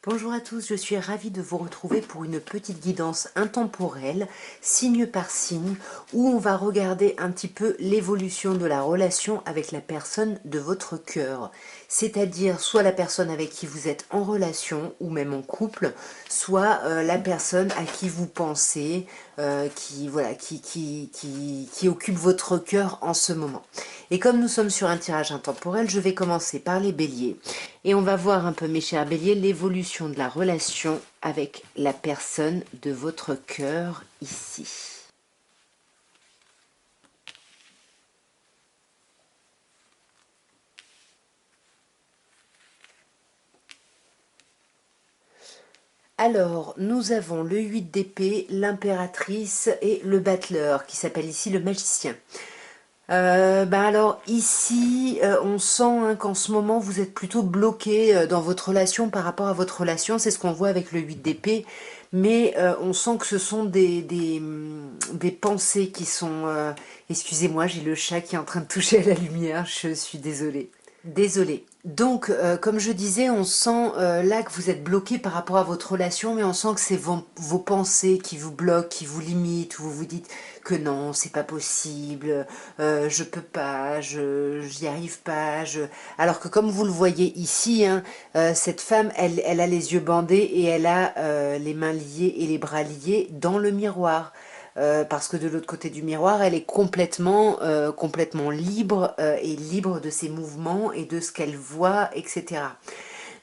Bonjour à tous, je suis ravie de vous retrouver pour une petite guidance intemporelle, signe par signe, où on va regarder un petit peu l'évolution de la relation avec la personne de votre cœur. C'est-à-dire soit la personne avec qui vous êtes en relation ou même en couple, soit la personne à qui vous pensez, qui occupe votre cœur en ce moment. Et comme nous sommes sur un tirage intemporel, je vais commencer par les béliers. Et on va voir un peu, mes chers béliers, l'évolution de la relation avec la personne de votre cœur ici. Alors, nous avons le 8 d'épée, l'impératrice et le battleur, qui s'appelle ici le magicien. Alors ici, on sent qu'en ce moment, vous êtes plutôt bloqué dans votre relation par rapport à votre relation. C'est ce qu'on voit avec le 8 d'épée. Mais on sent que ce sont des pensées qui sont... Excusez-moi, j'ai le chat qui est en train de toucher à la lumière. Je suis désolée. Désolée. Donc, comme je disais, on sent là que vous êtes bloqué par rapport à votre relation, mais on sent que c'est vos pensées qui vous bloquent, qui vous limitent, où vous vous dites que non, c'est pas possible, je peux pas, j'y arrive pas. Alors que comme vous le voyez ici, cette femme, elle a les yeux bandés et elle a les mains liées et les bras liés dans le miroir. Parce que de l'autre côté du miroir, elle est complètement libre et libre de ses mouvements et de ce qu'elle voit, etc.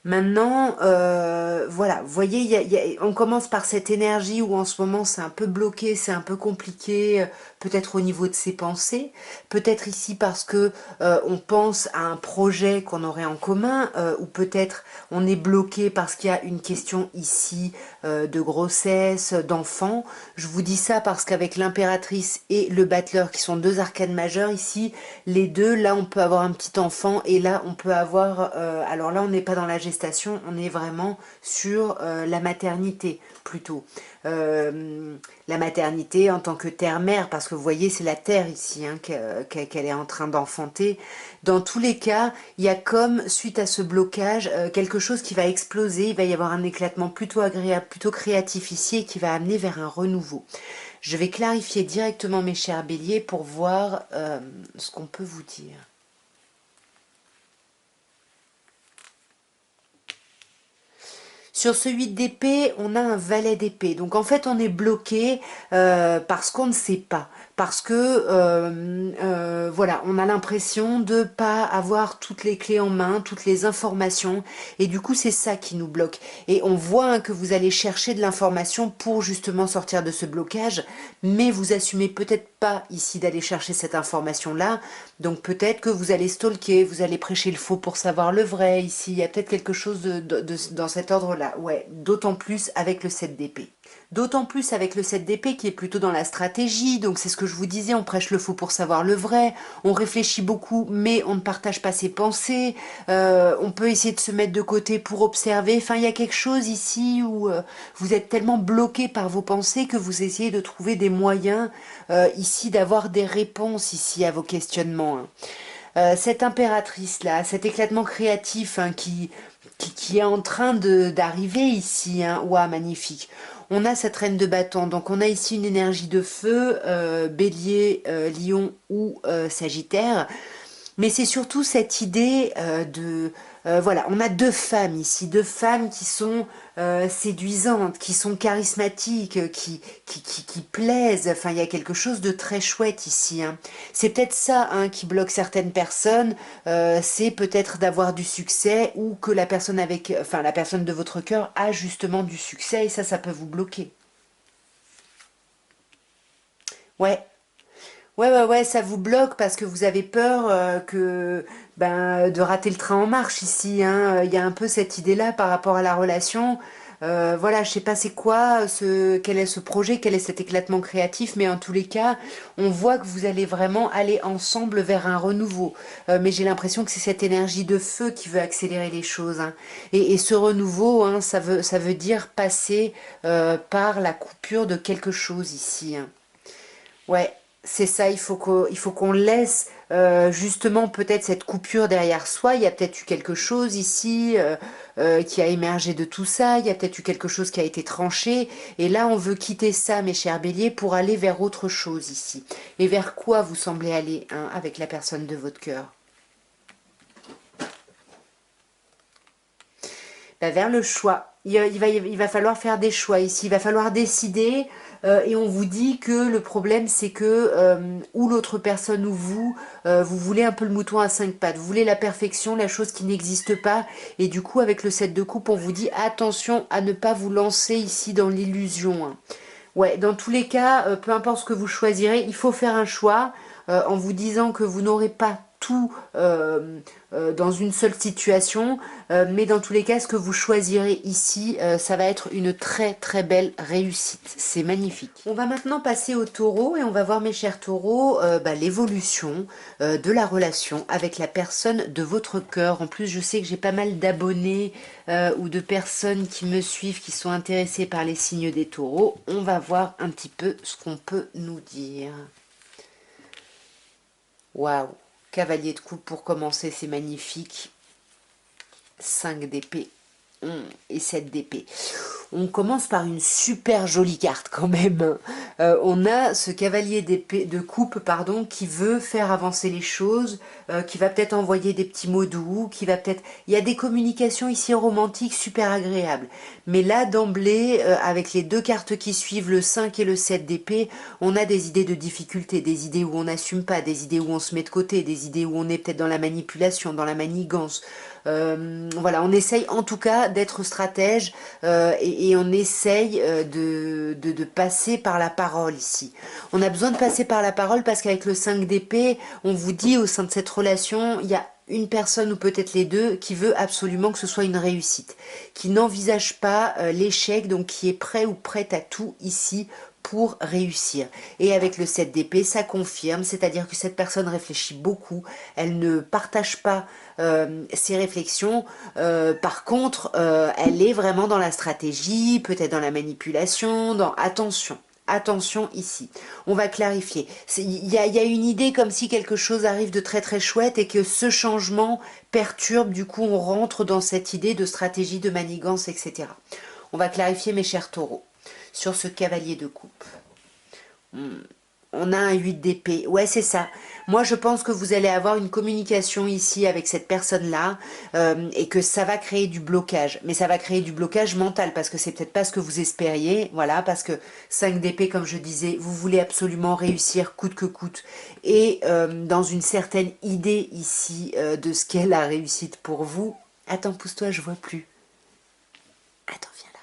Maintenant, voilà, vous voyez, on commence par cette énergie où en ce moment c'est un peu bloqué, c'est un peu compliqué, peut-être au niveau de ses pensées, peut-être ici parce que on pense à un projet qu'on aurait en commun, ou peut-être on est bloqué parce qu'il y a une question ici de grossesse, d'enfant. Je vous dis ça parce qu'avec l'impératrice et le battleur, qui sont deux arcanes majeures ici, les deux, là on peut avoir un petit enfant et là on peut avoir, alors là on n'est pas dans la gestation, on est vraiment sur la maternité plutôt. La maternité en tant que terre-mère, parce que vous voyez c'est la terre ici qu'elle est en train d'enfanter. Dans tous les cas, il y a comme suite à ce blocage quelque chose qui va exploser, il va y avoir un éclatement plutôt agréable, plutôt créatif ici et qui va amener vers un renouveau. Je vais clarifier directement mes chers béliers pour voir ce qu'on peut vous dire. Sur ce 8 d'épée, on a un valet d'épée. Donc en fait, on est bloqué parce qu'on ne sait pas. Parce que, voilà, on a l'impression de pas avoir toutes les clés en main, toutes les informations. Et du coup, c'est ça qui nous bloque. Et on voit que vous allez chercher de l'information pour justement sortir de ce blocage. Mais vous assumez peut-être pas ici d'aller chercher cette information-là. Donc peut-être que vous allez stalker, vous allez prêcher le faux pour savoir le vrai. Ici, il y a peut-être quelque chose dans cet ordre-là. Ouais, d'autant plus avec le 7 d'épée. D'autant plus avec le 7 d'épée qui est plutôt dans la stratégie, donc c'est ce que je vous disais, on prêche le faux pour savoir le vrai, on réfléchit beaucoup mais on ne partage pas ses pensées, on peut essayer de se mettre de côté pour observer, enfin il y a quelque chose ici où vous êtes tellement bloqué par vos pensées que vous essayez de trouver des moyens ici d'avoir des réponses ici à vos questionnements. Cette impératrice-là, cet éclatement créatif qui est en train d'arriver ici, ouah, magnifique. On a cette reine de bâton, donc on a ici une énergie de feu, bélier, lion ou sagittaire. Mais c'est surtout cette idée voilà, on a deux femmes ici, deux femmes qui sont séduisantes, qui sont charismatiques, qui plaisent. Enfin, il y a quelque chose de très chouette ici. C'est peut-être ça qui bloque certaines personnes, c'est peut-être d'avoir du succès ou que la personne la personne de votre cœur a justement du succès et ça peut vous bloquer. Ouais. Ouais, ça vous bloque parce que vous avez peur de rater le train en marche ici. Il y a un peu cette idée-là par rapport à la relation. Voilà, je sais pas c'est quoi, quel est ce projet, quel est cet éclatement créatif, mais en tous les cas, on voit que vous allez vraiment aller ensemble vers un renouveau. Mais j'ai l'impression que c'est cette énergie de feu qui veut accélérer les choses. Et ce renouveau, ça veut dire passer par la coupure de quelque chose ici. Ouais, c'est ça, il faut qu'on laisse justement peut-être cette coupure derrière soi, il y a peut-être eu quelque chose ici qui a émergé de tout ça, il y a peut-être eu quelque chose qui a été tranché, et là on veut quitter ça, mes chers béliers, pour aller vers autre chose ici. Et vers quoi vous semblez aller hein, avec la personne de votre cœur? Bah, vers le choix. Il va falloir faire des choix ici, il va falloir décider et on vous dit que le problème c'est que ou l'autre personne ou vous, vous voulez un peu le mouton à cinq pattes, vous voulez la perfection, la chose qui n'existe pas et du coup avec le 7 de coupe on vous dit attention à ne pas vous lancer ici dans l'illusion. Hein. Ouais, dans tous les cas, peu importe ce que vous choisirez, il faut faire un choix en vous disant que vous n'aurez pas tout dans une seule situation, mais dans tous les cas, ce que vous choisirez ici, ça va être une très très belle réussite. C'est magnifique. On va maintenant passer au taureau et on va voir mes chers taureaux, l'évolution de la relation avec la personne de votre cœur. En plus, je sais que j'ai pas mal d'abonnés ou de personnes qui me suivent, qui sont intéressées par les signes des taureaux. On va voir un petit peu ce qu'on peut nous dire. Waouh! Cavalier de coupe pour commencer, c'est magnifique. 5 d'épée et 7 d'épée. On commence par une super jolie carte quand même. On a ce cavalier d'épée, de coupe pardon, qui veut faire avancer les choses, qui va peut-être envoyer des petits mots doux, qui va peut-être... Il y a des communications ici romantiques super agréables. Mais là, d'emblée, avec les deux cartes qui suivent, le 5 et le 7 d'épée, on a des idées de difficulté, des idées où on n'assume pas, des idées où on se met de côté, des idées où on est peut-être dans la manipulation, dans la manigance. Voilà, on essaye en tout cas d'être stratège et on essaye de passer par la parole ici. On a besoin de passer par la parole parce qu'avec le 5 d'épée, on vous dit au sein de cette relation, il y a une personne ou peut-être les deux qui veut absolument que ce soit une réussite, qui n'envisage pas l'échec, donc qui est prêt ou prête à tout ici pour réussir. Et avec le 7 d'épée, ça confirme, c'est-à-dire que cette personne réfléchit beaucoup, elle ne partage pas ses réflexions, par contre, elle est vraiment dans la stratégie, peut-être dans la manipulation, dans attention. Attention ici, on va clarifier. Il y a une idée comme si quelque chose arrive de très très chouette et que ce changement perturbe, du coup on rentre dans cette idée de stratégie, de manigance, etc. On va clarifier mes chers taureaux sur ce cavalier de coupe. On a un 8 d'épée. Ouais, c'est ça. Moi, je pense que vous allez avoir une communication ici avec cette personne-là et que ça va créer du blocage. Mais ça va créer du blocage mental parce que c'est peut-être pas ce que vous espériez. Voilà, parce que 5 d'épée, comme je disais, vous voulez absolument réussir coûte que coûte. Et dans une certaine idée ici de ce qu'est la réussite pour vous. Attends, pousse-toi, je vois plus. Attends, viens là.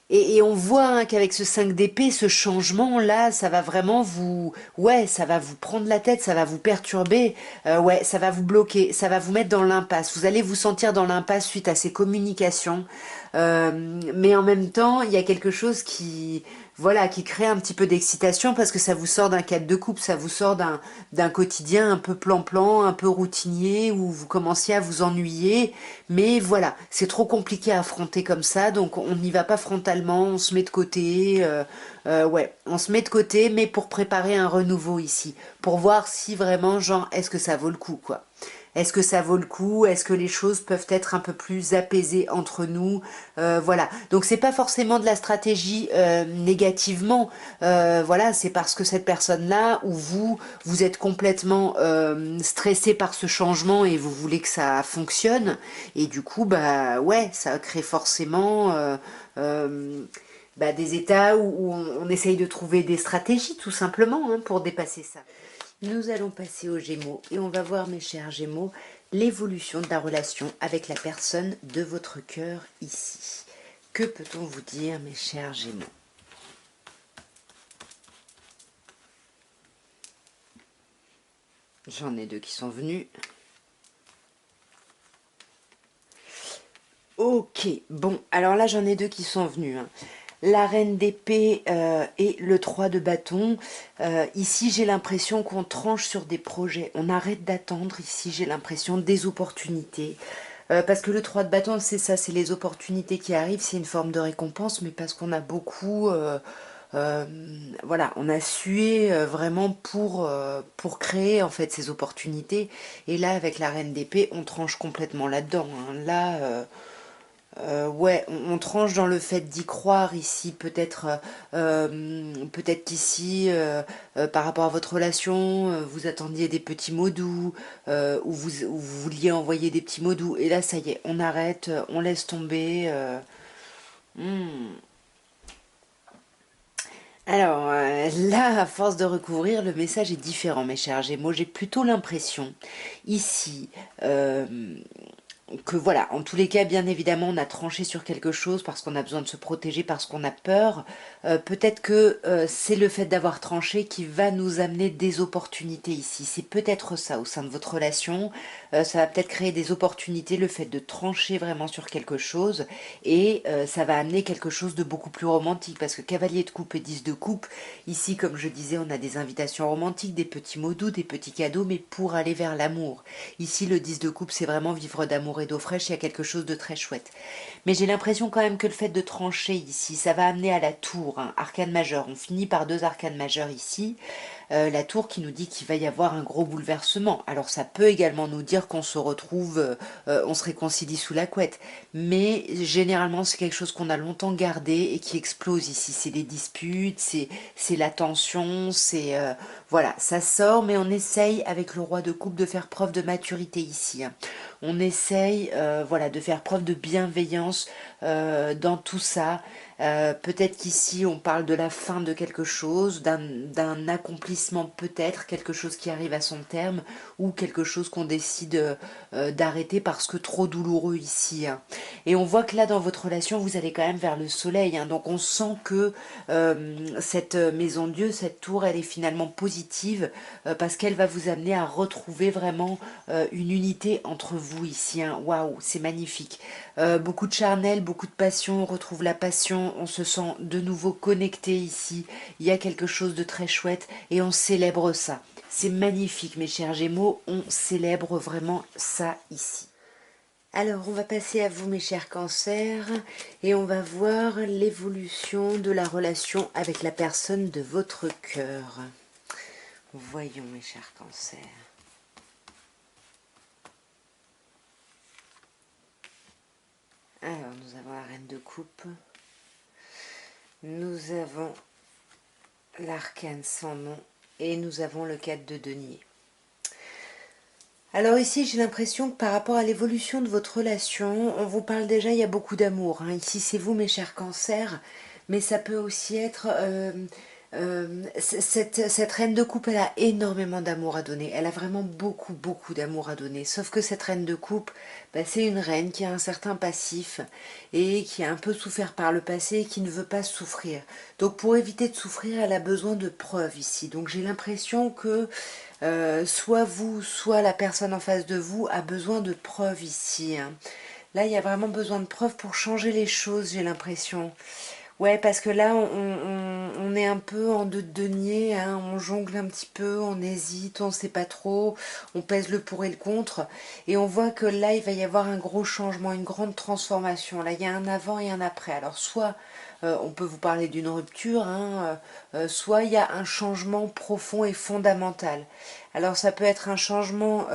Et on voit hein, qu'avec ce 5 d'épée, ce changement-là, ça va vraiment vous... Ouais, ça va vous prendre la tête, ça va vous perturber, ouais, ça va vous bloquer, ça va vous mettre dans l'impasse. Vous allez vous sentir dans l'impasse suite à ces communications. Mais en même temps, il y a quelque chose qui... Voilà, qui crée un petit peu d'excitation parce que ça vous sort d'un cadre de couple, ça vous sort d'un quotidien un peu plan-plan, un peu routinier où vous commenciez à vous ennuyer. Mais voilà, c'est trop compliqué à affronter comme ça, donc on n'y va pas frontalement, on se met de côté. Ouais, on se met de côté, mais pour préparer un renouveau ici, pour voir si vraiment, genre, est-ce que ça vaut le coup, quoi. Est-ce que ça vaut le coup? Est-ce que les choses peuvent être un peu plus apaisées entre nous? Voilà. Donc c'est pas forcément de la stratégie négativement. Voilà, c'est parce que cette personne-là ou vous êtes complètement stressé par ce changement et vous voulez que ça fonctionne. Et du coup, bah ouais, ça crée forcément des états où on essaye de trouver des stratégies tout simplement hein, pour dépasser ça. Nous allons passer aux Gémeaux et on va voir mes chers Gémeaux l'évolution de la relation avec la personne de votre cœur ici. Que peut-on vous dire mes chers Gémeaux? J'en ai deux qui sont venus. Ok, bon, alors là j'en ai deux qui sont venus. Hein. La reine d'épée et le 3 de bâton. Ici, j'ai l'impression qu'on tranche sur des projets. On arrête d'attendre. Ici, j'ai l'impression des opportunités. Parce que le 3 de bâton, c'est ça, c'est les opportunités qui arrivent. C'est une forme de récompense, mais parce qu'on a beaucoup... voilà, on a sué vraiment pour créer en fait ces opportunités. Et là, avec la reine d'épée, on tranche complètement là-dedans, hein. Là, ouais, on tranche dans le fait d'y croire ici. Peut-être qu'ici, par rapport à votre relation, vous attendiez des petits mots doux, ou vous vouliez envoyer des petits mots doux. Et là, ça y est, on arrête, on laisse tomber. Hmm. Alors là, à force de recouvrir, le message est différent, mes chers Gémeaux. J'ai plutôt l'impression, ici, que voilà, en tous les cas, bien évidemment, on a tranché sur quelque chose parce qu'on a besoin de se protéger, parce qu'on a peur. Peut-être que c'est le fait d'avoir tranché qui va nous amener des opportunités ici. C'est peut-être ça au sein de votre relation. Ça va peut-être créer des opportunités, le fait de trancher vraiment sur quelque chose. Et ça va amener quelque chose de beaucoup plus romantique. Parce que cavalier de coupe et 10 de coupe, ici, comme je disais, on a des invitations romantiques, des petits mots doux, des petits cadeaux, mais pour aller vers l'amour. Ici, le 10 de coupe, c'est vraiment vivre d'amour et d'eau fraîche, il y a quelque chose de très chouette. Mais j'ai l'impression quand même que le fait de trancher ici, ça va amener à la tour, hein, arcane majeur. On finit par 2 arcanes majeurs ici. La tour qui nous dit qu'il va y avoir un gros bouleversement. Alors ça peut également nous dire qu'on se retrouve, on se réconcilie sous la couette. Mais généralement c'est quelque chose qu'on a longtemps gardé et qui explose ici. C'est les disputes, c'est la tension, c'est... voilà, ça sort, mais on essaye avec le roi de coupe de faire preuve de maturité ici, hein. On essaye voilà, de faire preuve de bienveillance dans tout ça. Peut-être qu'ici on parle de la fin de quelque chose, d'un accomplissement peut-être, quelque chose qui arrive à son terme, ou quelque chose qu'on décide d'arrêter parce que trop douloureux ici, hein. Et on voit que là dans votre relation vous allez quand même vers le soleil, hein. Donc on sent que cette maison Dieu, cette tour, elle est finalement positive parce qu'elle va vous amener à retrouver vraiment une unité entre vous ici, hein. Waouh, c'est magnifique. Beaucoup de charnel, beaucoup de passion, on retrouve la passion, on se sent de nouveau connecté ici, il y a quelque chose de très chouette et on célèbre ça. C'est magnifique mes chers Gémeaux, on célèbre vraiment ça ici. Alors on va passer à vous mes chers cancers et on va voir l'évolution de la relation avec la personne de votre cœur. Voyons mes chers cancers. Alors, nous avons la reine de coupe. Nous avons l'arcane sans nom. Et nous avons le 4 de denier. Alors ici, j'ai l'impression que par rapport à l'évolution de votre relation, on vous parle déjà, il y a beaucoup d'amour, hein. Ici, c'est vous, mes chers cancers. Mais ça peut aussi être... cette reine de coupe, elle a énormément d'amour à donner. Elle a vraiment beaucoup, beaucoup d'amour à donner. Sauf que cette reine de coupe, bah, c'est une reine qui a un certain passif et qui a un peu souffert par le passé et qui ne veut pas souffrir. Donc pour éviter de souffrir, elle a besoin de preuves ici. Donc j'ai l'impression que soit vous, soit la personne en face de vous a besoin de preuves ici, hein. Là, il y a vraiment besoin de preuves pour changer les choses, j'ai l'impression. Ouais, parce que là, on est un peu en deux deniers, hein, on jongle un petit peu, on hésite, on ne sait pas trop, on pèse le pour et le contre, et on voit que là, il va y avoir un gros changement, une grande transformation. Là, il y a un avant et un après. Alors, soit on peut vous parler d'une rupture, hein, soit il y a un changement profond et fondamental. Alors ça peut être un changement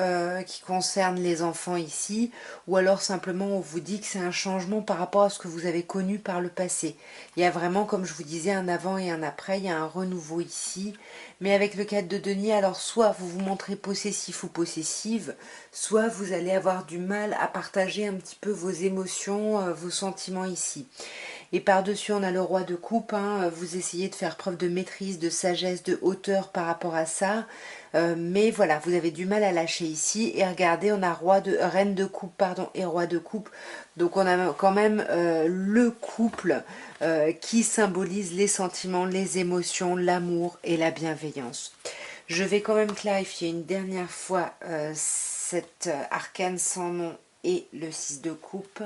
qui concerne les enfants ici, ou alors simplement on vous dit que c'est un changement par rapport à ce que vous avez connu par le passé. Il y a vraiment, comme je vous disais, un avant et un après, il y a un renouveau ici. Mais avec le 4 de denier, alors soit vous vous montrez possessif ou possessive, soit vous allez avoir du mal à partager un petit peu vos émotions, vos sentiments ici. Et par-dessus, on a le roi de coupe, hein. Vous essayez de faire preuve de maîtrise, de sagesse, de hauteur par rapport à ça. Mais voilà, vous avez du mal à lâcher ici. Et regardez, on a reine de coupe, pardon, et roi de coupe. Donc on a quand même le couple qui symbolise les sentiments, les émotions, l'amour et la bienveillance. Je vais quand même clarifier une dernière fois cet arcane sans nom et le 6 de coupe.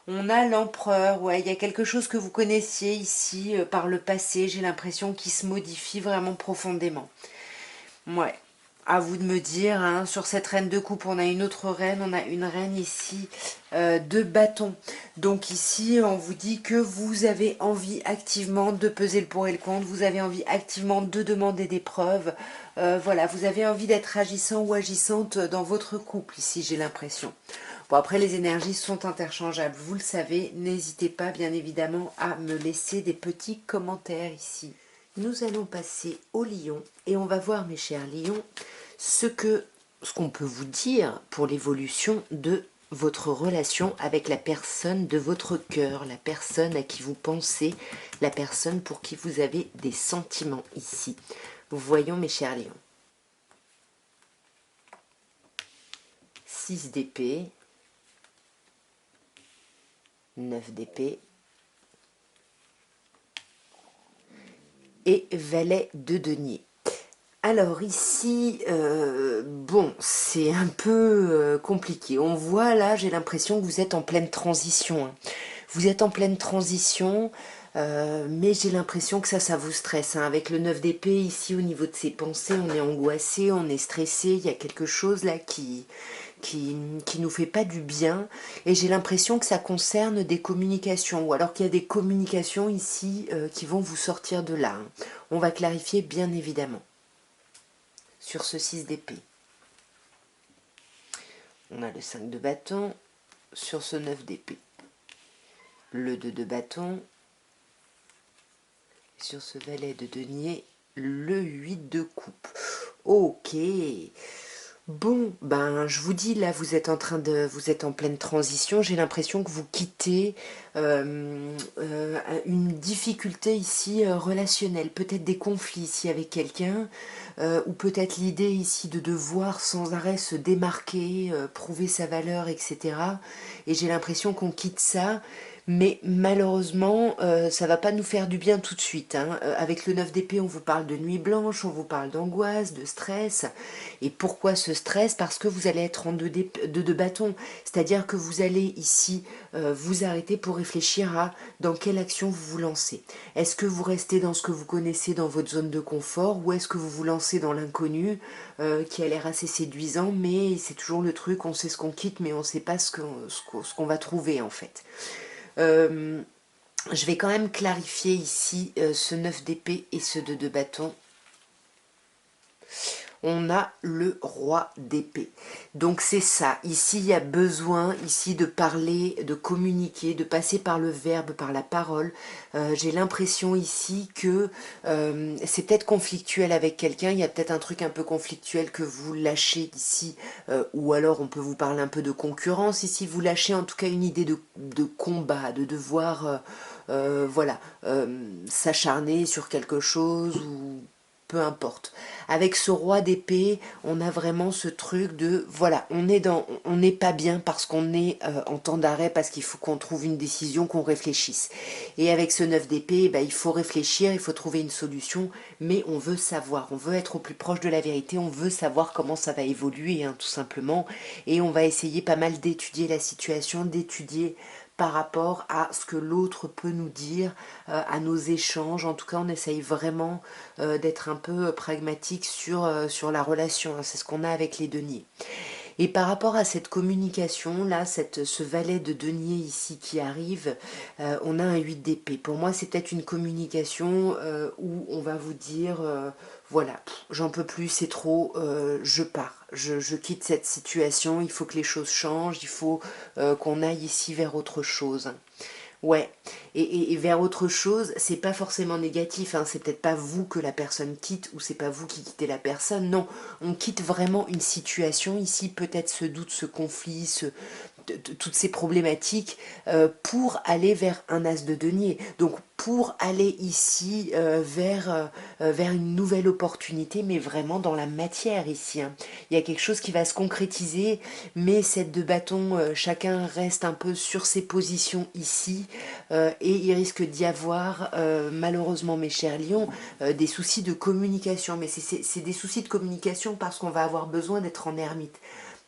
On a l'empereur, ouais, il y a quelque chose que vous connaissiez ici par le passé, j'ai l'impression qu'il se modifie vraiment profondément. Ouais. À vous de me dire, hein, sur cette reine de coupe, on a une autre reine, on a une reine ici de bâton. Donc ici, on vous dit que vous avez envie activement de peser le pour et le contre, vous avez envie activement de demander des preuves. Voilà, vous avez envie d'être agissant ou agissante dans votre couple, ici, j'ai l'impression. Bon, après, les énergies sont interchangeables, vous le savez. N'hésitez pas, bien évidemment, à me laisser des petits commentaires ici. Nous allons passer au lion et on va voir, mes chers lions, ce qu'on peut vous dire pour l'évolution de votre relation avec la personne de votre cœur, la personne à qui vous pensez, la personne pour qui vous avez des sentiments ici. Voyons, mes chers lions. 6 d'épée, 9 d'épée et valet de denier. Alors ici, bon, c'est un peu compliqué. On voit là, j'ai l'impression que vous êtes en pleine transition, hein. Vous êtes en pleine transition, mais j'ai l'impression que ça vous stresse, hein. Avec le 9 d'épée, ici, au niveau de ses pensées, on est angoissé, on est stressé. Il y a quelque chose là qui nous fait pas du bien. Et j'ai l'impression que ça concerne des communications, ou alors qu'il y a des communications ici qui vont vous sortir de là, hein. On va clarifier bien évidemment sur ce 6 d'épée. On a le 5 de bâton sur ce 9 d'épée. Le 2 de bâton sur ce valet de denier. Le 8 de coupe. Ok. Bon, ben je vous dis, là vous êtes vous êtes en pleine transition. J'ai l'impression que vous quittez une difficulté ici relationnelle, peut-être des conflits ici avec quelqu'un, ou peut-être l'idée ici de devoir sans arrêt se démarquer, prouver sa valeur, etc. Et j'ai l'impression qu'on quitte ça. Mais malheureusement, ça va pas nous faire du bien tout de suite, hein. Avec le 9 d'épée, on vous parle de nuit blanche, on vous parle d'angoisse, de stress. Et pourquoi ce stress? Parce que vous allez être en deux bâtons. C'est-à-dire que vous allez ici vous arrêter pour réfléchir à dans quelle action vous vous lancez. Est-ce que vous restez dans ce que vous connaissez, dans votre zone de confort, ou est-ce que vous vous lancez dans l'inconnu qui a l'air assez séduisant, mais c'est toujours le truc, on sait ce qu'on quitte, mais on ne sait pas ce qu'on va trouver en fait. Euh, je vais quand même clarifier ici ce 9 d'épée et ce 2 de bâton. On a le roi d'épée. Donc c'est ça, ici il y a besoin ici de parler, de communiquer, de passer par le verbe, par la parole. J'ai l'impression ici que c'est peut-être conflictuel avec quelqu'un, il y a peut-être un truc un peu conflictuel que vous lâchez ici, ou alors on peut vous parler un peu de concurrence ici, vous lâchez en tout cas une idée de combat, de devoir voilà, s'acharner sur quelque chose ou peu importe. Avec ce roi d'épée, on a vraiment ce truc de, voilà, on n'est pas bien parce qu'on est en temps d'arrêt, parce qu'il faut qu'on trouve une décision, qu'on réfléchisse. Et avec ce 9 d'épée, bah, il faut réfléchir, il faut trouver une solution, mais on veut savoir, on veut être au plus proche de la vérité, on veut savoir comment ça va évoluer, hein, tout simplement. Et on va essayer pas mal d'étudier la situation, d'étudier par rapport à ce que l'autre peut nous dire, à nos échanges. En tout cas, on essaye vraiment d'être un peu pragmatique sur la relation, hein. C'est ce qu'on a avec les deniers. Et par rapport à cette communication, là, ce valet de denier ici qui arrive, on a un 8 d'épée. Pour moi, c'est peut-être une communication où on va vous dire, voilà, j'en peux plus, c'est trop, je pars, je quitte cette situation, il faut que les choses changent, il faut qu'on aille ici vers autre chose. Ouais, et vers autre chose, c'est pas forcément négatif, hein. C'est peut-être pas vous que la personne quitte ou c'est pas vous qui quittez la personne, non, on quitte vraiment une situation ici, peut-être ce doute, ce conflit, toutes ces problématiques pour aller vers un as de denier. Donc pour aller ici vers une nouvelle opportunité, mais vraiment dans la matière ici, hein. Il y a quelque chose qui va se concrétiser, mais cette de bâton, chacun reste un peu sur ses positions ici, et il risque d'y avoir, malheureusement mes chers lions, des soucis de communication. Mais c'est des soucis de communication parce qu'on va avoir besoin d'être en ermite.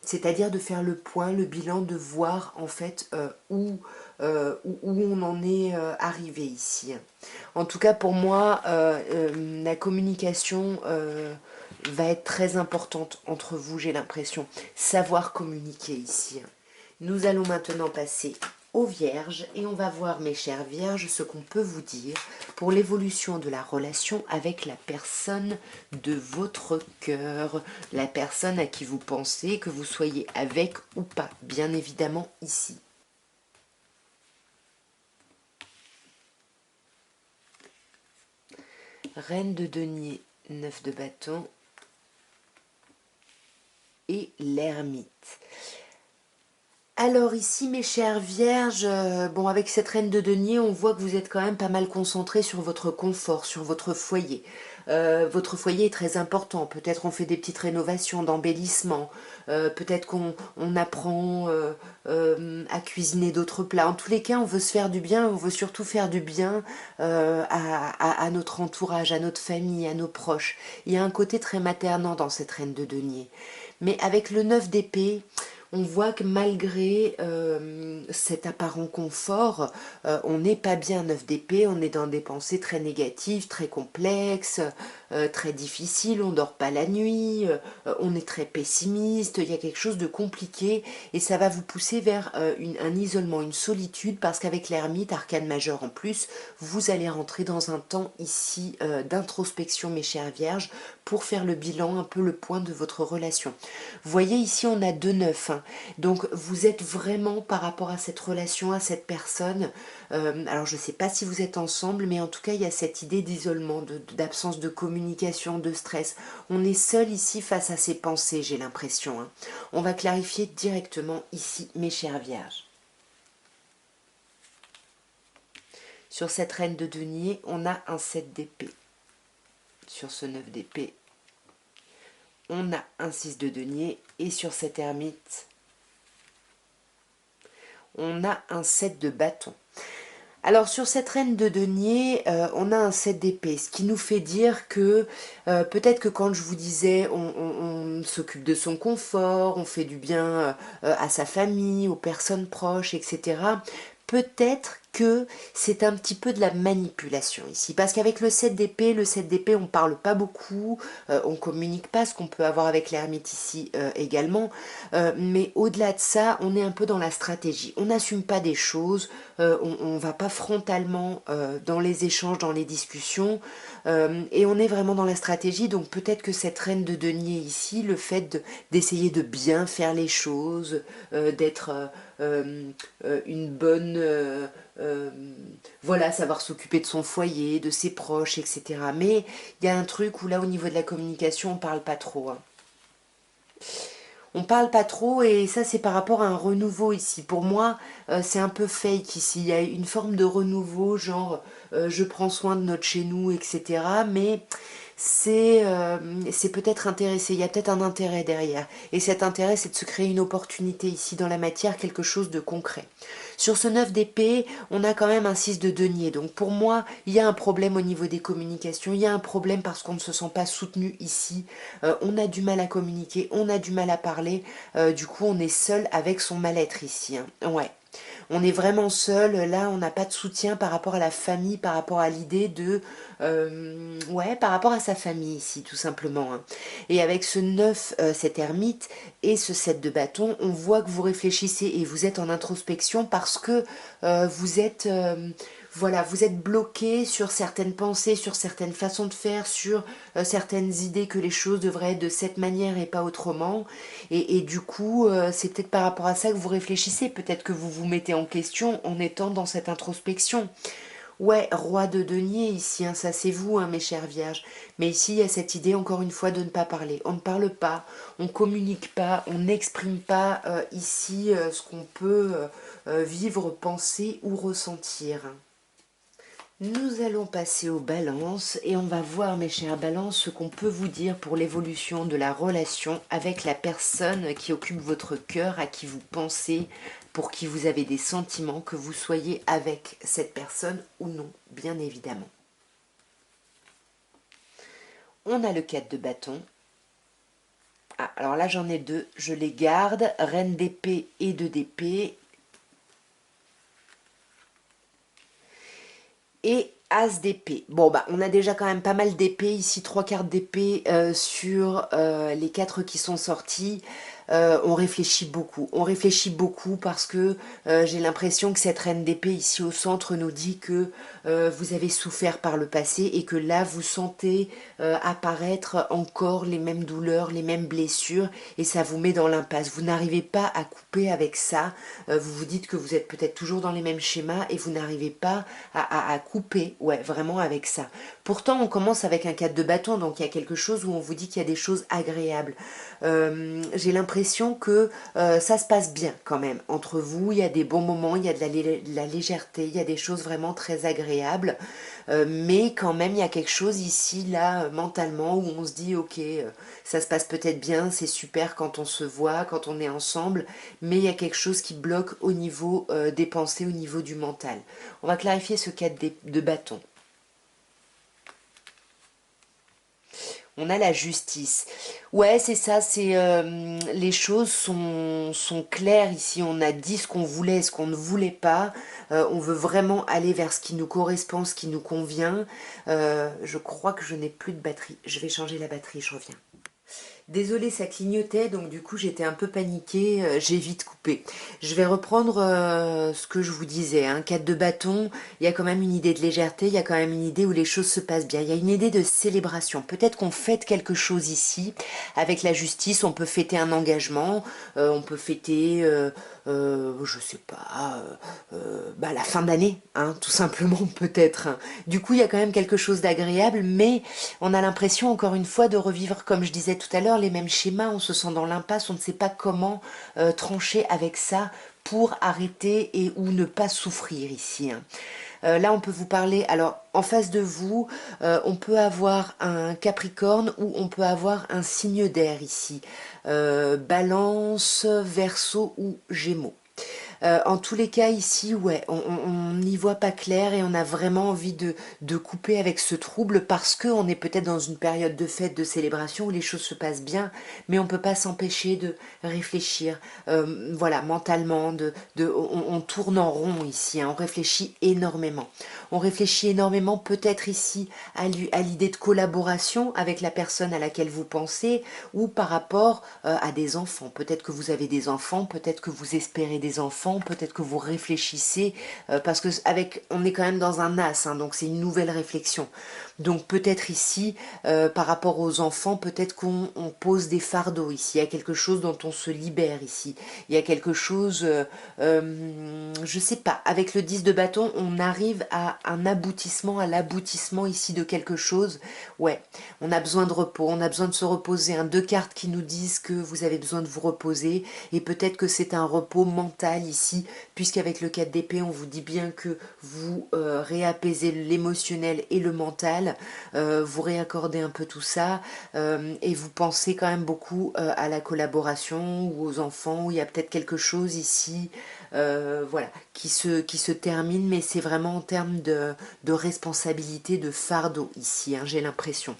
C'est-à-dire de faire le point, le bilan, de voir en fait où on en est arrivé ici. En tout cas pour moi, la communication va être très importante entre vous, j'ai l'impression. Savoir communiquer ici. Nous allons maintenant passer aux Vierges et on va voir, mes chères Vierges, ce qu'on peut vous dire pour l'évolution de la relation avec la personne de votre cœur, la personne à qui vous pensez, que vous soyez avec ou pas, bien évidemment ici. Reine de denier, 9 de bâton et l'ermite. Alors ici, mes chères Vierges, bon, avec cette reine de denier, on voit que vous êtes quand même pas mal concentré sur votre confort, sur votre foyer. Votre foyer est très important. Peut-être on fait des petites rénovations, d'embellissement. Peut-être qu'on apprend à cuisiner d'autres plats. En tous les cas, on veut se faire du bien. On veut surtout faire du bien à notre entourage, à notre famille, à nos proches. Il y a un côté très maternant dans cette reine de denier. Mais avec le 9 d'épée, on voit que malgré cet apparent confort, on n'est pas bien 9 d'épée, on est dans des pensées très négatives, très complexes, très difficiles, on dort pas la nuit, on est très pessimiste, il y a quelque chose de compliqué et ça va vous pousser vers un isolement, une solitude parce qu'avec l'ermite, arcane majeur en plus, vous allez rentrer dans un temps ici d'introspection, mes chères Vierges, pour faire le bilan, un peu le point de votre relation. Vous voyez ici on a 2 9, hein. Donc vous êtes vraiment par rapport à cette relation, à cette personne, alors je ne sais pas si vous êtes ensemble, mais en tout cas il y a cette idée d'isolement, d'absence de communication, de stress. On est seul ici face à ses pensées, j'ai l'impression, hein. On va clarifier directement ici, mes chères Vierges. Sur cette reine de denier, on a un 7 d'épée. Sur ce 9 d'épée, on a un 6 de denier. Et sur cette ermite, on a un 7 de bâton. Alors sur cette reine de denier, on a un 7 d'épée, ce qui nous fait dire que peut-être que quand je vous disais on s'occupe de son confort, on fait du bien à sa famille, aux personnes proches, etc. Peut-être que c'est un petit peu de la manipulation ici, parce qu'avec le 7 d'épée, on parle pas beaucoup, on communique pas, ce qu'on peut avoir avec l'ermite ici également, mais au-delà de ça, on est un peu dans la stratégie, on n'assume pas des choses, on va pas frontalement dans les échanges, dans les discussions, et on est vraiment dans la stratégie, donc peut-être que cette reine de denier ici, le fait d'essayer de bien faire les choses, d'être une bonne... voilà, savoir s'occuper de son foyer, de ses proches, etc. Mais il y a un truc où là, au niveau de la communication, on parle pas trop, hein. On parle pas trop et ça c'est par rapport à un renouveau ici. Pour moi, c'est un peu fake ici. Il y a une forme de renouveau, genre je prends soin de notre chez nous, etc. Mais c'est peut-être intéressé. Il y a peut-être un intérêt derrière. Et cet intérêt, c'est de se créer une opportunité ici dans la matière, quelque chose de concret. Sur ce 9 d'épée, on a quand même un 6 de denier. Donc pour moi, il y a un problème au niveau des communications. Il y a un problème parce qu'on ne se sent pas soutenu ici. On a du mal à communiquer, on a du mal à parler. Du coup, on est seul avec son mal-être ici, hein. Ouais. On est vraiment seul, là on n'a pas de soutien par rapport à la famille, par rapport à l'idée de... ouais, par rapport à sa famille ici, tout simplement, hein. Et avec ce 9, cet ermite, et ce 7 de bâton, on voit que vous réfléchissez et vous êtes en introspection parce que vous êtes... voilà, vous êtes bloqué sur certaines pensées, sur certaines façons de faire, sur certaines idées que les choses devraient être de cette manière et pas autrement. Et du coup, c'est peut-être par rapport à ça que vous réfléchissez. Peut-être que vous vous mettez en question en étant dans cette introspection. Ouais, roi de denier ici, hein, ça c'est vous, hein, mes chères vierges. Mais ici, il y a cette idée, encore une fois, de ne pas parler. On ne parle pas, on communique pas, on n'exprime pas ici ce qu'on peut vivre, penser ou ressentir. Nous allons passer aux balances et on va voir, mes chères balances, ce qu'on peut vous dire pour l'évolution de la relation avec la personne qui occupe votre cœur, à qui vous pensez, pour qui vous avez des sentiments, que vous soyez avec cette personne ou non, bien évidemment. On a le 4 de bâton. Ah, alors là j'en ai deux, je les garde, reine d'épée et 2 d'épée. et As d'épée. Bon, bah, on a déjà quand même pas mal d'épées ici, 3 cartes d'épée sur les 4 qui sont sorties. On réfléchit beaucoup. On réfléchit beaucoup parce que j'ai l'impression que cette reine d'épée ici au centre nous dit que vous avez souffert par le passé et que là vous sentez apparaître encore les mêmes douleurs, les mêmes blessures et ça vous met dans l'impasse. Vous n'arrivez pas à couper avec ça. Vous vous dites que vous êtes peut-être toujours dans les mêmes schémas et vous n'arrivez pas à couper, ouais, vraiment avec ça. Pourtant, on commence avec un 4 de bâton, donc il y a quelque chose où on vous dit qu'il y a des choses agréables. J'ai l'impression que ça se passe bien quand même. Entre vous, il y a des bons moments, il y a de la légèreté, il y a des choses vraiment très agréables. Mais quand même, il y a quelque chose ici, là, mentalement, où on se dit, ok, ça se passe peut-être bien, c'est super quand on se voit, quand on est ensemble, mais il y a quelque chose qui bloque au niveau des pensées, au niveau du mental. On va clarifier ce 4 de bâton. On a la justice. Ouais, c'est ça, c'est les choses sont claires ici. On a dit ce qu'on voulait, ce qu'on ne voulait pas. On veut vraiment aller vers ce qui nous correspond, ce qui nous convient. Je crois que je n'ai plus de batterie. Je vais changer la batterie, je reviens. Désolée, ça clignotait, donc du coup j'étais un peu paniquée, j'ai vite coupé. Je vais reprendre ce que je vous disais, hein, 4 de bâton, il y a quand même une idée de légèreté, il y a quand même une idée où les choses se passent bien, il y a une idée de célébration. Peut-être qu'on fête quelque chose ici, avec la justice, on peut fêter un engagement, on peut fêter, je sais pas, bah, la fin d'année, hein, tout simplement peut-être. Hein. Du coup il y a quand même quelque chose d'agréable, mais on a l'impression encore une fois de revivre, comme je disais tout à l'heure, les mêmes schémas, on se sent dans l'impasse, on ne sait pas comment trancher avec ça pour arrêter et ou ne pas souffrir ici. Hein. Là, on peut vous parler, alors en face de vous, on peut avoir un Capricorne ou on peut avoir un signe d'air ici, Balance, Verseau ou Gémeaux. En tous les cas ici, ouais, on n'y voit pas clair et on a vraiment envie de couper avec ce trouble parce qu'on est peut-être dans une période de fête, de célébration où les choses se passent bien, mais on ne peut pas s'empêcher de réfléchir, voilà, mentalement, on tourne en rond ici, hein, on réfléchit énormément. On réfléchit énormément peut-être ici à l'idée de collaboration avec la personne à laquelle vous pensez ou par rapport à des enfants. Peut-être que vous avez des enfants, peut-être que vous espérez des enfants, peut-être que vous réfléchissez, parce que on est quand même dans un as, hein, donc c'est une nouvelle réflexion. Donc peut-être ici, par rapport aux enfants, peut-être qu'on pose des fardeaux ici, il y a quelque chose dont on se libère ici, il y a quelque chose, je sais pas, avec le 10 de bâton, on arrive à un aboutissement, à l'aboutissement ici de quelque chose, ouais, on a besoin de repos, on a besoin de se reposer, hein, 2 cartes qui nous disent que vous avez besoin de vous reposer, et peut-être que c'est un repos mental ici, puisqu'avec le 4 d'épée, on vous dit bien que vous réapaisez l'émotionnel et le mental, vous réaccordez un peu tout ça, et vous pensez quand même beaucoup à la collaboration ou aux enfants, où il y a peut-être quelque chose ici, voilà, qui se termine, mais c'est vraiment en termes de responsabilité, de fardeau ici, hein, j'ai l'impression.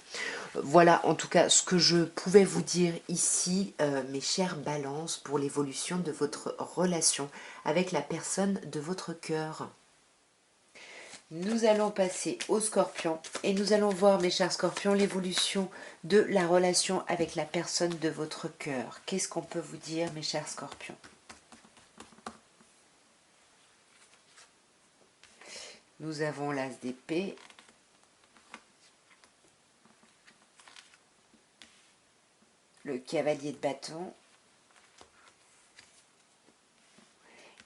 Voilà en tout cas ce que je pouvais vous dire ici, mes chères balances, pour l'évolution de votre relation avec la personne de votre cœur. Nous allons passer au scorpion et nous allons voir, mes chers scorpions, l'évolution de la relation avec la personne de votre cœur. Qu'est-ce qu'on peut vous dire, mes chers scorpions? Nous avons l'as d'épée, le cavalier de bâton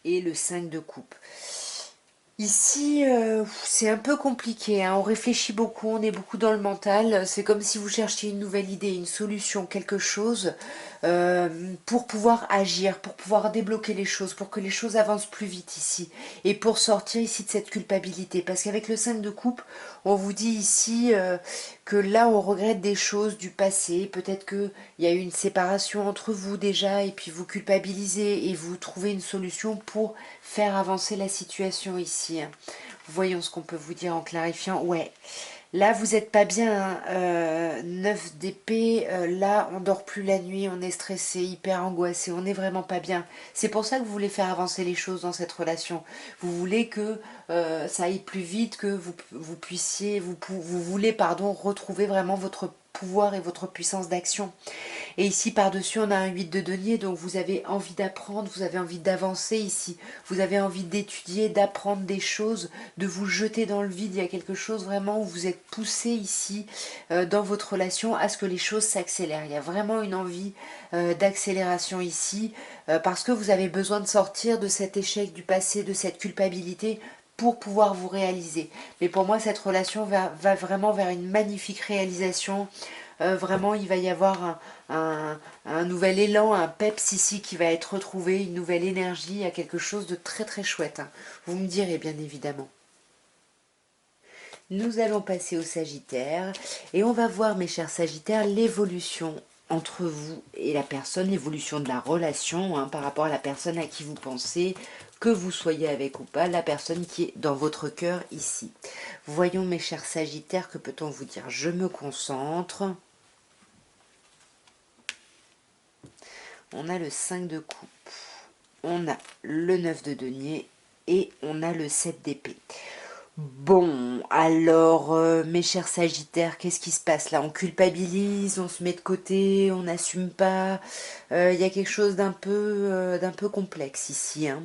et le 5 de coupe. Ici, c'est un peu compliqué, hein. On réfléchit beaucoup, on est beaucoup dans le mental. C'est comme si vous cherchiez une nouvelle idée, une solution, quelque chose pour pouvoir agir, pour pouvoir débloquer les choses, pour que les choses avancent plus vite ici. Et pour sortir ici de cette culpabilité. Parce qu'avec le 5 de coupe, on vous dit ici que là, on regrette des choses du passé. Peut-être qu'il y a eu une séparation entre vous déjà et puis vous culpabilisez et vous trouvez une solution pour faire avancer la situation ici. Voyons ce qu'on peut vous dire en clarifiant. Ouais, Là, vous n'êtes pas bien, hein. 9 d'épée, là, on dort plus la nuit, on est stressé, hyper angoissé, on n'est vraiment pas bien. C'est pour ça que vous voulez faire avancer les choses dans cette relation. Vous voulez que ça aille plus vite, que vous puissiez, vous voulez, pardon, retrouver vraiment votre pouvoir et votre puissance d'action. Et ici, par-dessus, on a un 8 de denier, donc vous avez envie d'apprendre, vous avez envie d'avancer ici, vous avez envie d'étudier, d'apprendre des choses, de vous jeter dans le vide. Il y a quelque chose vraiment où vous êtes poussé ici dans votre relation à ce que les choses s'accélèrent. Il y a vraiment une envie d'accélération ici parce que vous avez besoin de sortir de cet échec du passé, de cette culpabilité pour pouvoir vous réaliser. Mais pour moi, cette relation va vraiment vers une magnifique réalisation. Vraiment, il va y avoir un nouvel élan, un peps ici qui va être retrouvé, une nouvelle énergie, il y a quelque chose de très très chouette, hein. Vous me direz bien évidemment. Nous allons passer au Sagittaire et on va voir, mes chers Sagittaires, l'évolution entre vous et la personne, l'évolution de la relation hein, par rapport à la personne à qui vous pensez, que vous soyez avec ou pas, la personne qui est dans votre cœur ici. Voyons, mes chers Sagittaires, que peut-on vous dire? Je me concentre. On a le 5 de coupe, on a le 9 de denier et on a le 7 d'épée. Bon, alors, mes chers Sagittaires, qu'est-ce qui se passe là? On culpabilise, on se met de côté, on n'assume pas. Il y a quelque chose d'un peu complexe ici, hein.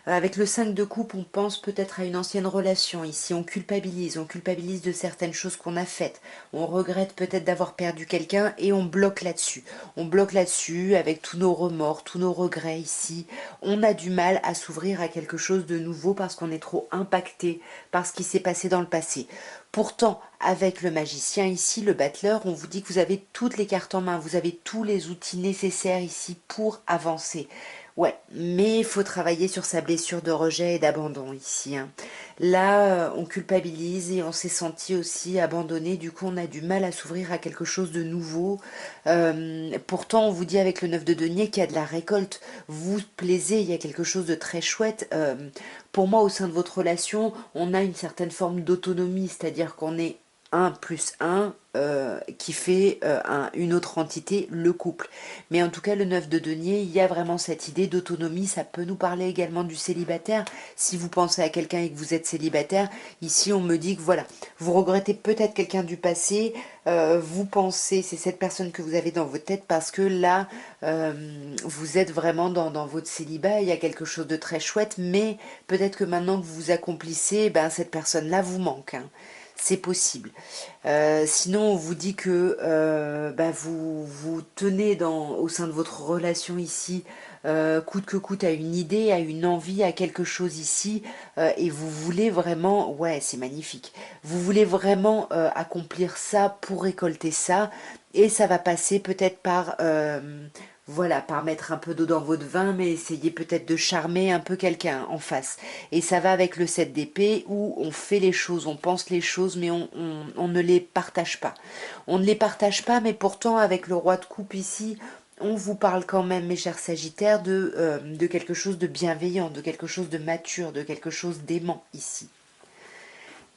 Avec le 5 de coupe, on pense peut-être à une ancienne relation. Ici, on culpabilise de certaines choses qu'on a faites. On regrette peut-être d'avoir perdu quelqu'un et on bloque là-dessus. On bloque là-dessus avec tous nos remords, tous nos regrets ici. On a du mal à s'ouvrir à quelque chose de nouveau parce qu'on est trop impacté par ce qui s'est passé dans le passé. Pourtant, avec le magicien ici, le battleur, on vous dit que vous avez toutes les cartes en main, vous avez tous les outils nécessaires ici pour avancer. Ouais, mais il faut travailler sur sa blessure de rejet et d'abandon ici, hein. Là, on culpabilise et on s'est senti aussi abandonné. Du coup, on a du mal à s'ouvrir à quelque chose de nouveau. Pourtant, on vous dit avec le 9 de denier qu'il y a de la récolte. Vous plaisez, il y a quelque chose de très chouette. Pour moi, au sein de votre relation, on a une certaine forme d'autonomie, c'est-à-dire qu'on est un plus un qui fait une autre entité, le couple. Mais en tout cas, le 9 de denier, il y a vraiment cette idée d'autonomie. Ça peut nous parler également du célibataire. Si vous pensez à quelqu'un et que vous êtes célibataire, ici on me dit que voilà, vous regrettez peut-être quelqu'un du passé, vous pensez, c'est cette personne que vous avez dans votre tête parce que là, vous êtes vraiment dans votre célibat, il y a quelque chose de très chouette, mais peut-être que maintenant que vous vous accomplissez, ben, cette personne-là vous manque, hein. C'est possible. Sinon, on vous dit que bah, vous tenez au sein de votre relation ici, coûte que coûte, à une idée, à une envie, à quelque chose ici, et vous voulez vraiment, ouais, c'est magnifique, vous voulez vraiment accomplir ça pour récolter ça, et ça va passer peut-être par voilà, par mettre un peu d'eau dans votre vin, mais essayez peut-être de charmer un peu quelqu'un en face. Et ça va avec le 7 d'épée où on fait les choses, on pense les choses, mais on ne les partage pas. On ne les partage pas, mais pourtant avec le roi de coupe ici, on vous parle quand même, mes chers Sagittaires, de quelque chose de bienveillant, de quelque chose de mature, de quelque chose d'aimant ici.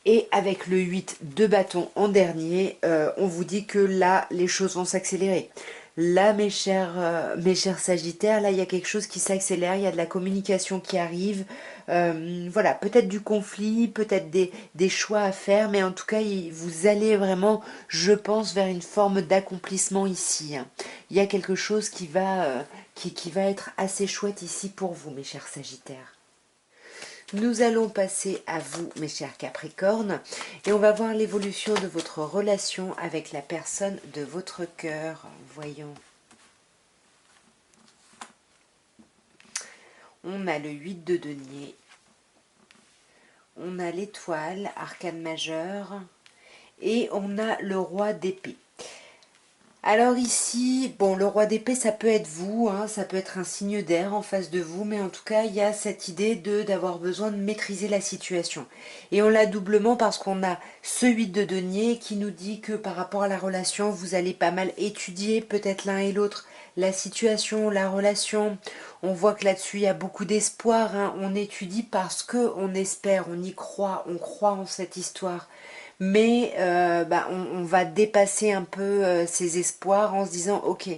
Et avec le 8 de bâton en dernier, on vous dit que là, les choses vont s'accélérer. Là, mes chers Sagittaires, là, il y a quelque chose qui s'accélère, il y a de la communication qui arrive. Voilà, peut-être du conflit, peut-être des choix à faire, mais en tout cas, vous allez vraiment, je pense, vers une forme d'accomplissement ici, hein. Il y a quelque chose qui va être assez chouette ici pour vous, mes chers Sagittaires. Nous allons passer à vous, mes chers Capricornes, et on va voir l'évolution de votre relation avec la personne de votre cœur. Voyons. On a le 8 de denier, on a l'étoile, arcane majeur, et on a le roi d'épée. Alors ici, bon, le roi d'épée, ça peut être vous, hein, ça peut être un signe d'air en face de vous, mais en tout cas, il y a cette idée d'avoir besoin de maîtriser la situation. Et on l'a doublement parce qu'on a ce 8 de denier qui nous dit que par rapport à la relation, vous allez pas mal étudier, peut-être l'un et l'autre, la situation, la relation. On voit que là-dessus, il y a beaucoup d'espoir, hein. On étudie parce que on espère, on y croit, on croit en cette histoire. mais on va dépasser un peu ces espoirs en se disant ok,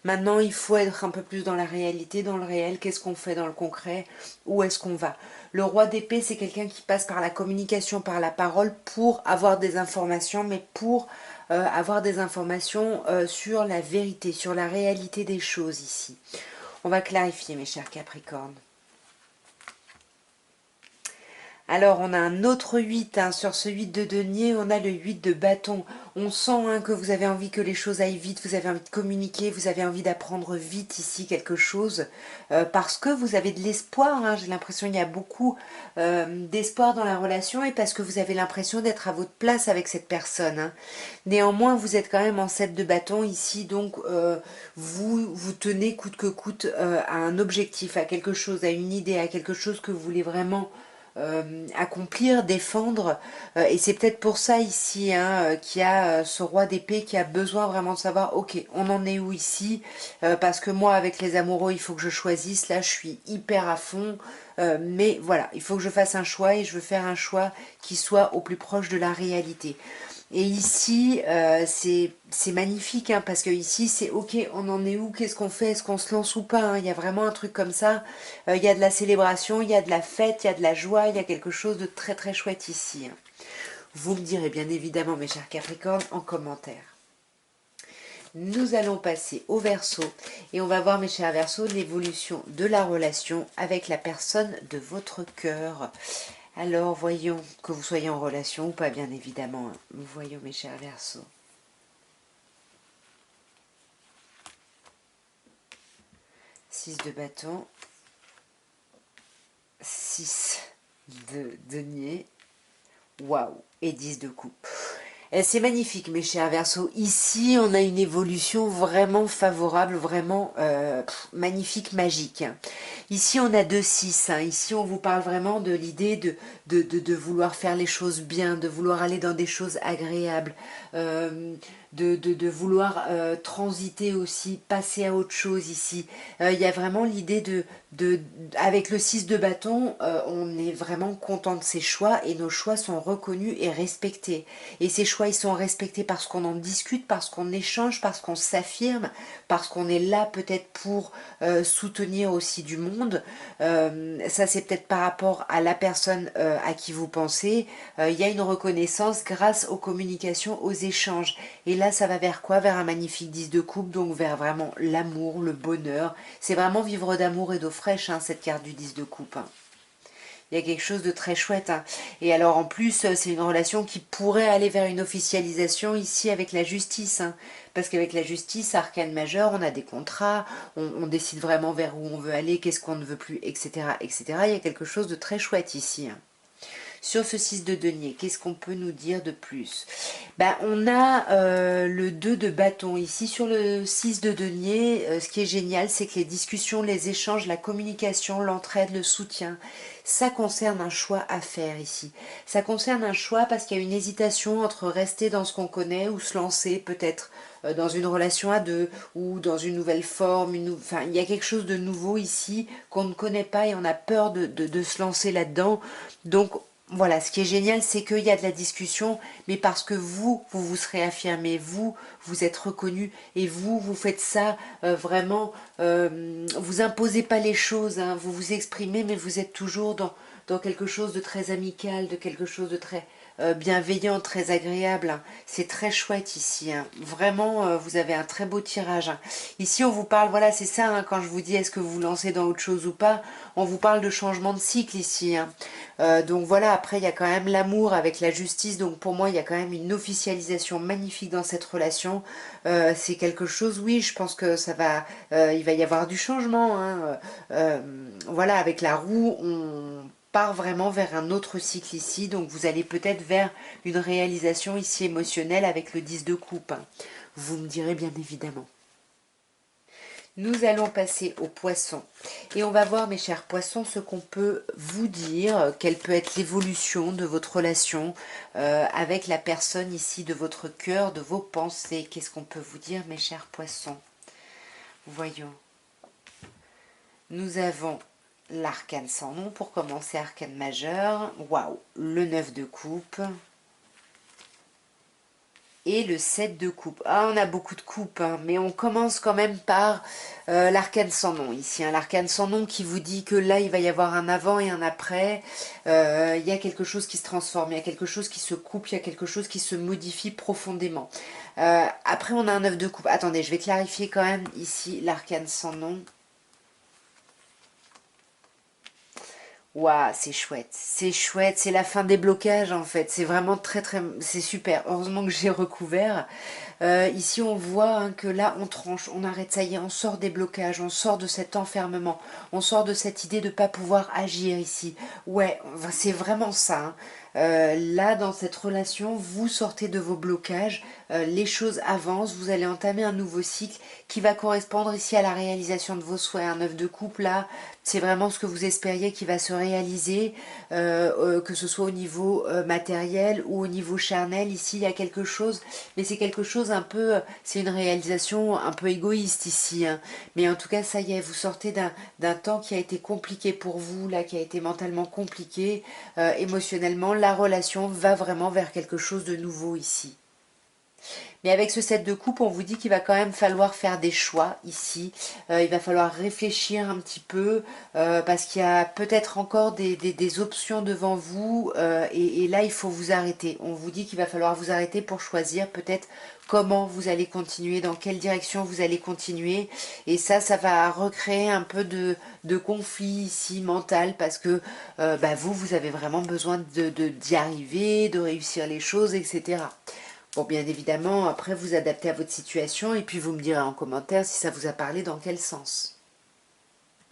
maintenant il faut être un peu plus dans la réalité, dans le réel, qu'est-ce qu'on fait dans le concret, où est-ce qu'on va. Le roi d'épée, c'est quelqu'un qui passe par la communication, par la parole pour avoir des informations, mais pour avoir des informations sur la vérité, sur la réalité des choses ici. On va clarifier mes chers Capricornes. Alors, on a un autre 8, hein. Sur ce 8 de denier, on a le 8 de bâton. On sent hein, que vous avez envie que les choses aillent vite, vous avez envie de communiquer, vous avez envie d'apprendre vite ici quelque chose, parce que vous avez de l'espoir, hein. J'ai l'impression qu'il y a beaucoup d'espoir dans la relation, et parce que vous avez l'impression d'être à votre place avec cette personne, hein. Néanmoins, vous êtes quand même en 7 de bâton ici, donc vous tenez coûte que coûte à un objectif, à quelque chose, à une idée, à quelque chose que vous voulez vraiment accomplir, défendre, et c'est peut-être pour ça ici hein, qu'il y a ce roi d'épée qui a besoin vraiment de savoir ok, on en est où ici, parce que moi avec les amoureux il faut que je choisisse, là je suis hyper à fond, mais voilà, il faut que je fasse un choix, et je veux faire un choix qui soit au plus proche de la réalité. Et ici, c'est magnifique, hein, parce que ici, c'est ok, on en est où, qu'est-ce qu'on fait, est-ce qu'on se lance ou pas, hein. Il y a vraiment un truc comme ça. Il y a de la célébration, il y a de la fête, il y a de la joie, il y a quelque chose de très très chouette ici, hein. Vous me direz bien évidemment, mes chers Capricornes, en commentaire. Nous allons passer au Verseau, et on va voir, mes chers Verseaux, l'évolution de la relation avec la personne de votre cœur. Alors, voyons, que vous soyez en relation ou pas, bien évidemment, hein. Voyons, mes chers Verseaux. 6 de bâton, 6 de denier, waouh, et 10 de coupe. C'est magnifique, mes chers Verseaux. Ici, on a une évolution vraiment favorable, vraiment magnifique, magique. Ici, on a 2-6. Hein. Ici, on vous parle vraiment de l'idée de vouloir faire les choses bien, de vouloir aller dans des choses agréables, de vouloir transiter aussi, passer à autre chose ici. Il y a vraiment l'idée avec le 6 de bâton, on est vraiment content de ses choix, et nos choix sont reconnus et respectés. Et ces choix, ils sont respectés parce qu'on en discute, parce qu'on échange, parce qu'on s'affirme, parce qu'on est là peut-être pour soutenir aussi du monde. Ça, c'est peut-être par rapport à la personne à qui vous pensez. Il y a une reconnaissance grâce aux communications, aux échanges. Et là, ça va vers quoi? Vers un magnifique 10 de coupe, donc vers vraiment l'amour, le bonheur. C'est vraiment vivre d'amour et d'eau fraîche, hein, cette carte du 10 de coupe, hein. Il y a quelque chose de très chouette, hein. Et alors en plus, c'est une relation qui pourrait aller vers une officialisation ici avec la justice, hein. Parce qu'avec la justice, arcane majeur, on a des contrats, on décide vraiment vers où on veut aller, qu'est-ce qu'on ne veut plus, etc., etc. Il y a quelque chose de très chouette ici, hein. Sur ce 6 de denier, qu'est-ce qu'on peut nous dire de plus? On a le 2 de bâton. Ici, sur le 6 de denier, ce qui est génial, c'est que les discussions, les échanges, la communication, l'entraide, le soutien, ça concerne un choix à faire ici. Ça concerne un choix parce qu'il y a une hésitation entre rester dans ce qu'on connaît ou se lancer peut-être dans une relation à deux ou dans une nouvelle forme. Enfin, il y a quelque chose de nouveau ici qu'on ne connaît pas, et on a peur de se lancer là-dedans. Donc, voilà, ce qui est génial, c'est qu'il y a de la discussion, mais parce que vous serez affirmé, vous êtes reconnu, et vous faites ça vraiment, vous imposez pas les choses, hein, vous vous exprimez, mais vous êtes toujours dans quelque chose de très amical, de quelque chose de très bienveillant, très agréable, hein. C'est très chouette ici, hein. Vraiment, vous avez un très beau tirage, hein. Ici, on vous parle, voilà, c'est ça, hein, quand je vous dis est-ce que vous vous lancez dans autre chose ou pas, on vous parle de changement de cycle ici, hein. Donc voilà, après il y a quand même l'amour avec la justice, donc pour moi il y a quand même une officialisation magnifique dans cette relation. C'est quelque chose, oui, je pense que ça va, il va y avoir du changement, hein. Voilà, avec la roue, on part vraiment vers un autre cycle ici, donc vous allez peut-être vers une réalisation ici émotionnelle avec le 10 de coupe, hein. Vous me direz bien évidemment. Nous allons passer aux poissons, et on va voir, mes chers poissons, ce qu'on peut vous dire, quelle peut être l'évolution de votre relation avec la personne ici de votre cœur, de vos pensées. Qu'est-ce qu'on peut vous dire, mes chers poissons? Voyons. Nous avons l'arcane sans nom pour commencer, arcane majeur. Waouh, le 9 de coupe. et le 7 de coupe. Ah, on a beaucoup de coupes, hein, mais on commence quand même par l'arcane sans nom ici. Hein, l'arcane sans nom qui vous dit que là, il va y avoir un avant et un après. Il y a quelque chose qui se transforme, il y a quelque chose qui se coupe, il y a quelque chose qui se modifie profondément. Après, on a un 9 de coupe. Attendez, je vais clarifier quand même ici l'arcane sans nom. Waouh, c'est chouette, c'est la fin des blocages en fait, c'est vraiment c'est super, heureusement que j'ai recouvert. Ici on voit hein, que là on tranche, on arrête, ça y est, on sort des blocages, on sort de cet enfermement, on sort de cette idée de ne pas pouvoir agir ici. Ouais, c'est vraiment ça. Hein. Là, dans cette relation, vous sortez de vos blocages, les choses avancent, vous allez entamer un nouveau cycle qui va correspondre ici à la réalisation de vos souhaits. Un œuf de couple, là, c'est vraiment ce que vous espériez qui va se réaliser, que ce soit au niveau matériel ou au niveau charnel. Ici, il y a quelque chose, mais c'est quelque chose un peu, c'est une réalisation un peu égoïste ici. Hein. Mais en tout cas, ça y est, vous sortez d'un temps qui a été compliqué pour vous, là, qui a été mentalement compliqué, émotionnellement. La relation va vraiment vers quelque chose de nouveau ici. Mais avec ce set de coupe, on vous dit qu'il va quand même falloir faire des choix ici. Il va falloir réfléchir un petit peu parce qu'il y a peut-être encore des options devant vous et là, il faut vous arrêter. On vous dit qu'il va falloir vous arrêter pour choisir peut-être comment vous allez continuer, dans quelle direction vous allez continuer. Et ça va recréer un peu de conflit ici mental parce que vous avez vraiment besoin d'y arriver, de réussir les choses, etc. Bon, bien évidemment, après vous adaptez à votre situation et puis vous me direz en commentaire si ça vous a parlé dans quel sens.